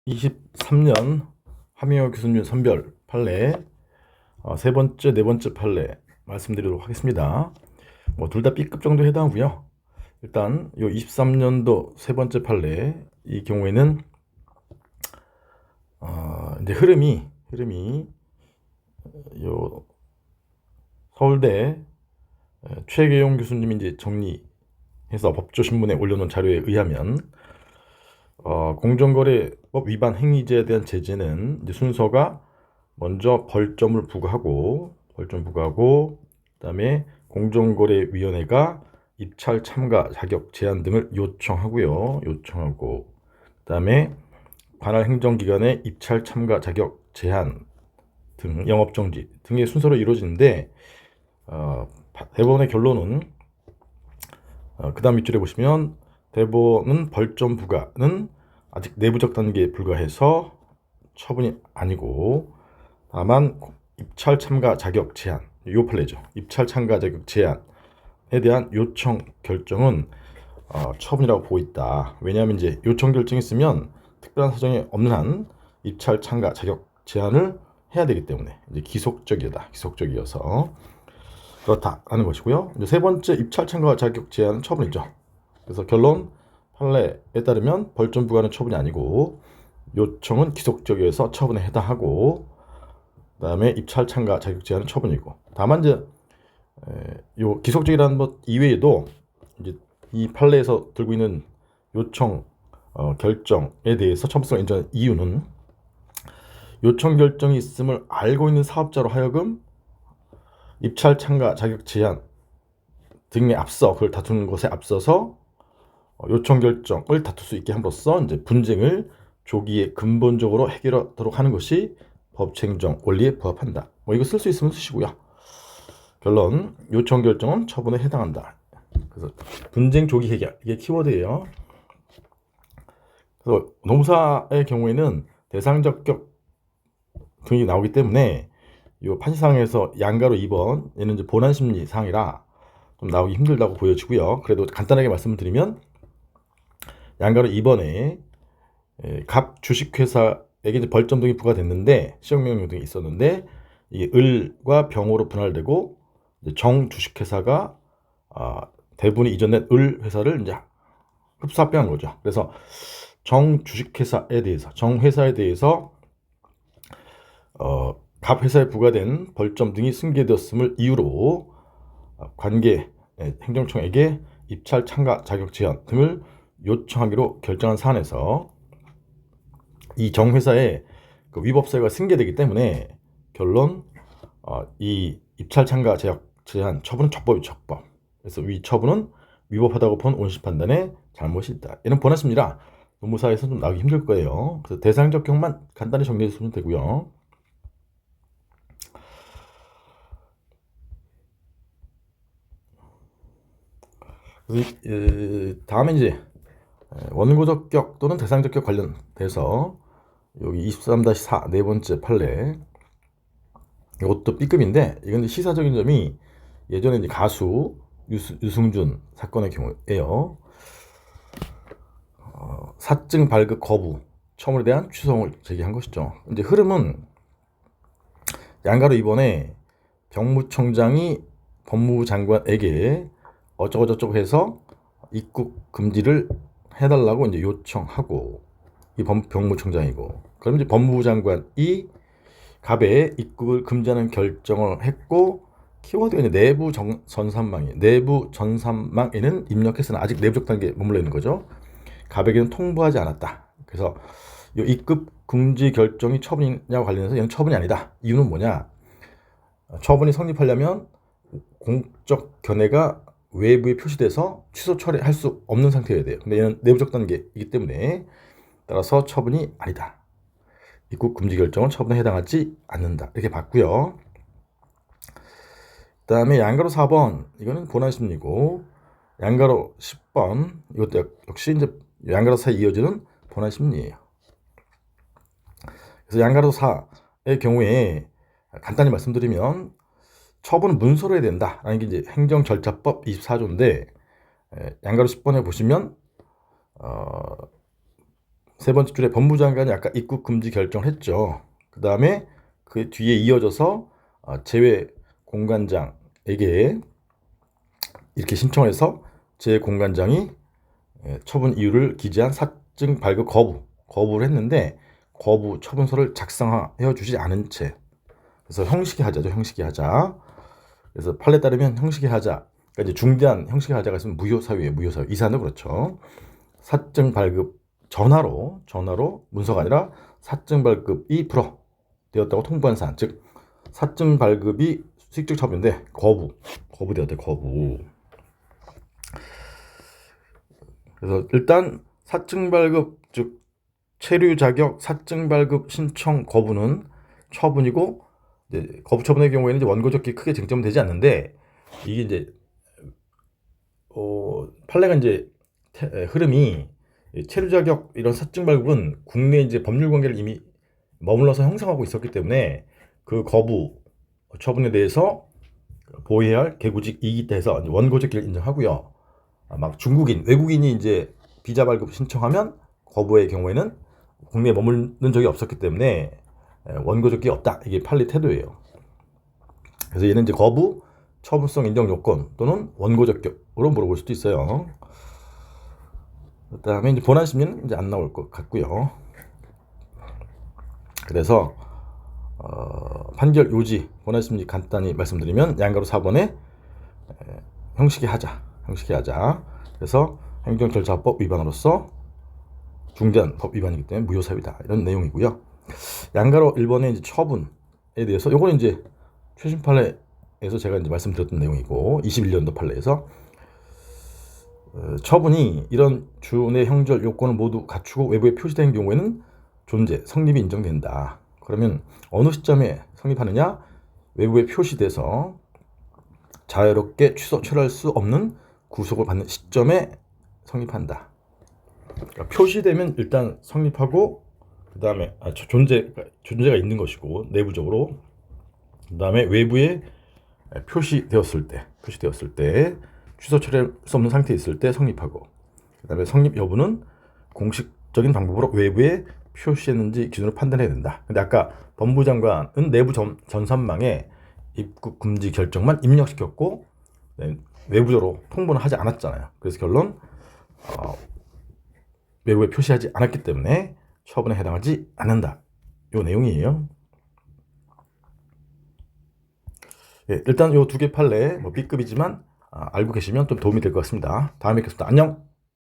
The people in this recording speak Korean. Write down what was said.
2023년 하명호 교수님 선별 판례 세 번째, 네 번째 판례 말씀드리도록 하겠습니다. 뭐 둘 다 B급 정도 해당하고요. 일단 요 23년도 세 번째 판례 이 경우에는 이제 흐름이 요 서울대 최계용 교수님이 이제 정리해서 법조신문에 올려놓은 자료에 의하면 공정거래법 위반 행위죄에 대한 제재는 이제 순서가 먼저 벌점을 부과하고 그다음에 공정거래위원회가 입찰 참가 자격 제한 등을 요청하고 그다음에 관할 행정기관의 입찰 참가 자격 제한 등 영업정지 등의 순서로 이루어지는데 대법원의 결론은 그 다음 밑줄에 보시면 대법원은 벌점 부과는 아직 내부적 단계에 불과해서 처분이 아니고 다만 입찰 참가 자격 제한 요 판례죠. 입찰 참가 자격 제한에 대한 요청 결정은 처분이라고 보고 있다. 왜냐하면 이제 요청 결정이 있으면 특별한 사정이 없는 한 입찰 참가 자격 제한을 해야 되기 때문에 이제 기속적이어서 그렇다라는 것이고요. 이제 세 번째 입찰 참가 자격 제한은 처분이죠. 그래서 결론 판례에 따르면 벌점 부과는 처분이 아니고 요청은 기속적이어서 처분에 해당하고 그다음에 입찰 참가 자격 제한은 처분이고 다만 이제 요 기속적이라는 것 이외에도 이제 이 판례에서 들고 있는 요청 결정에 대해서 처분성을 인정한 이유는 요청 결정이 있음을 알고 있는 사업자로 하여금 입찰 참가 자격 제한 등에 앞서 그걸 다투는 것에 앞서서 요청 결정을 다툴 수 있게 함으로써 이제 분쟁을 조기에 근본적으로 해결하도록 하는 것이 법체행정 원리에 부합한다. 뭐 이거 쓸 수 있으면 쓰시고요. 결론 요청 결정은 처분에 해당한다. 그래서 분쟁 조기 해결 이게 키워드예요. 그래서 노무사의 경우에는 대상적격 등이 나오기 때문에 이 판시상에서 양가로 2번 얘는 이제 본안심리 사항이라 좀 나오기 힘들다고 보여지고요. 그래도 간단하게 말씀을 드리면 양가로 2번에 갑 주식회사에게 이제 벌점 등이 부과됐는데 시행명령 등이 있었는데 이 을과 병으로 분할되고 정 주식회사가 대부분이 이전된 을 회사를 이제 흡수 합병한 거죠. 그래서 정 주식회사에 대해서 정 회사에 대해서 갑 회사에 부과된 벌점 등이 승계되었음을 이유로 관계 행정청에게 입찰 참가 자격 제한 등을 요청하기로 결정한 사안에서 이 정회사의 그 위법사유가 승계되기 때문에 결론 이 입찰 참가 제한 처분은 적법이죠. 적법. 그래서 위 처분은 위법하다고 본 원심 판단에 잘못이 있다. 이는 본안심리라 노무사에서 좀 나오기 힘들 거예요. 그래서 대상적 경만 간단히 정리해 주시면 되고요. 다음에 이제 원고적격 또는 대상적격 관련돼서 여기 23-4 네 번째 판례 이것도 B급인데 이건 시사적인 점이 예전에 이제 가수 유승준 사건의 경우에요. 사증 발급 거부 처분에 대한 추성을 제기한 것이죠. 이제 흐름은 양가로 이번에 병무청장이 법무부 장관에게 어쩌고저쩌고 해서 입국 금지를 해달라고 이제 요청하고 이 병무청장이고 그럼 이제 법무부 장관이 갑에 입국을 금지하는 결정을 했고 키워드가 이제 내부 전산망에는 입력했으나 아직 내부적 단계에 머물러 있는 거죠. 갑에게는 통보하지 않았다. 그래서 이 입국 금지 결정이 처분이냐와 관련해서 얘는 처분이 아니다. 이유는 뭐냐? 처분이 성립하려면 공적 견해가 외부에 표시돼서 취소 처리할 수 없는 상태여야 돼요. 근데 얘는 내부적 단계이기 때문에 따라서 처분이 아니다. 입국 금지 결정은 처분에 해당하지 않는다. 이렇게 봤고요. 그 다음에 양가로 4번 이거는 본안심리고 양가로 10번 이것도 역시 이제 양가로 4에 이어지는 본안심리예요. 그래서 양가로 4의 경우에 간단히 말씀드리면 처분은 문서로 해야 된다라는 게 이제 행정절차법 24조인데 양가로 10번에 보시면 세 번째 줄에 법무장관이 아까 입국 금지 결정을 했죠. 그 다음에 그 뒤에 이어져서 제외공관장에게 이렇게 신청해서 제외공관장이 처분 이유를 기재한 사증 발급 거부를 했는데 거부 처분서를 작성하여 주지 않은 채, 그래서 형식의 하자죠. 형식의 하자. 그래서 판례에 따르면 형식의 하자, 그러니까 이제 중대한 형식의 하자가 있으면 무효사유예요. 무효사유. 이사는 그렇죠. 사증 발급 전화로 문서가 아니라 사증 발급이 불허되었다고 통보한 사안, 즉 사증 발급이 수익적 처분인데 거부되었대. 거부. 그래서 일단 사증 발급, 즉 체류 자격 사증 발급 신청 거부는 처분이고, 이제 거부 처분의 경우에는 이제 원고적기 크게 쟁점되지 않는데, 이게 이제 판례가 이제 흐름이 체류 자격 이런 사증 발급은 국내 이제 법률 관계를 이미 머물러서 형성하고 있었기 때문에 그 거부 처분에 대해서 보호해야 할 개구직 이익이 해서 원고적기를 인정하고요. 막 중국인, 외국인이 이제 비자 발급 신청하면 거부의 경우에는 국내에 머무는 적이 없었기 때문에 원고적기 없다. 이게 판례 태도예요. 그래서 얘는 이제 거부 처분성 인정 요건 또는 원고적격으로 물어볼 수도 있어요. 그다음에 이제 본안 심리는 이제 안 나올 것 같고요. 그래서 판결 요지 본안 심리 간단히 말씀드리면 양가로 4번에 형식의 하자. 그래서 행정절차법 위반으로서 중대한 법 위반이기 때문에 무효사유다. 이런 내용이고요. 양가로 1번의 이제 처분에 대해서 요거는 이제 최신 판례에서 제가 이제 말씀드렸던 내용이고, 21년도 판례에서 처분이 이런 주내 형절 요건을 모두 갖추고 외부에 표시된 경우에는 성립이 인정된다. 그러면 어느 시점에 성립하느냐? 외부에 표시돼서 자유롭게 철회할 수 없는 구속을 받는 시점에 성립한다. 그러니까 표시되면 일단 성립하고, 그 다음에 존재가 있는 것이고 내부적으로, 그 다음에 외부에 표시되었을 때 취소 처리할 수 없는 상태에 있을 때 성립하고, 그 다음에 성립 여부는 공식적인 방법으로 외부에 표시했는지 기준으로 판단해야 된다. 근데 아까 법무장관은 내부 전산망에 입국 금지 결정만 입력시켰고 외부적으로 통보는 하지 않았잖아요. 그래서 결론 외부에 표시하지 않았기 때문에 처분에 해당하지 않는다. 요 내용이에요. 일단 요 두 개 판례 B급이지만 알고 계시면 좀 도움이 될 것 같습니다. 다음에 뵙겠습니다. 안녕.